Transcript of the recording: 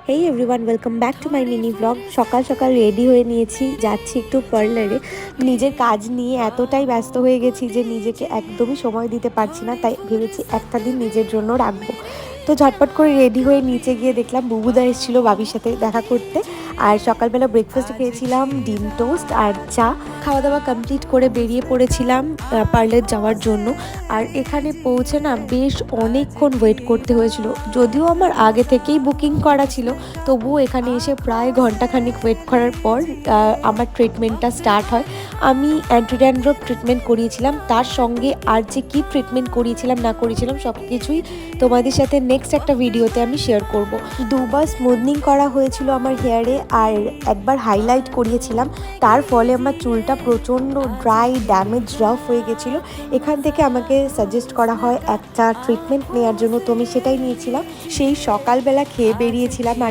Hey everyone, welcome back to my mini blog. সকাল সকাল ready হয়ে নিয়েছি, যাচ্ছি একটু পার্লারে। নিজের কাজ নিয়ে এতটাই ব্যস্ত হয়ে গেছি যে নিজেকে একদমই সময় দিতে পারছি না, তাই ভেবেছি একটা দিন নিজের জন্য রাখবো। তো ঝটপট করে রেডি হয়ে নিচে গিয়ে দেখলাম বুবুদা এসেছিলো বাবির সাথে দেখা করতে। আর সকালবেলা ব্রেকফাস্ট খেয়েছিলাম ডিম টোস্ট আর চা। খাওয়া দাওয়া কমপ্লিট করে বেরিয়ে পড়েছিলাম পার্লার যাওয়ার জন্য। আর এখানে পৌঁছে না বেশ অনেকক্ষণ ওয়েট করতে হয়েছিল, যদিও আমার আগে থেকেই বুকিং করা ছিল, তবুও এখানে এসে প্রায় ঘন্টাখানিক ওয়েট করার পর আমার ট্রিটমেন্টটা স্টার্ট হয়। আমি অ্যান্টি ড্যান্ড্রফ ট্রিটমেন্ট করিয়েছিলাম, তার সঙ্গে আর যে কী ট্রিটমেন্ট করিয়েছিলাম না করিয়েছিলাম সব কিছুই তোমাদের সাথে নেক্সট একটা ভিডিওতে আমি শেয়ার করব। দুবার স্মুথনিং করা হয়েছিল আমার হেয়ারে, আর একবার হাইলাইট করিয়েছিলাম। তার ফলে আমার চুলটা প্রচণ্ড ড্রাই, ড্যামেজ, রাফ হয়ে গেছিলো। এখান থেকে আমাকে সাজেস্ট করা হয় একটা ট্রিটমেন্ট নেওয়ার জন্য, তো আমি সেটাই নিয়েছিলাম। সেই সকালবেলা খেয়ে বেরিয়েছিলাম। আর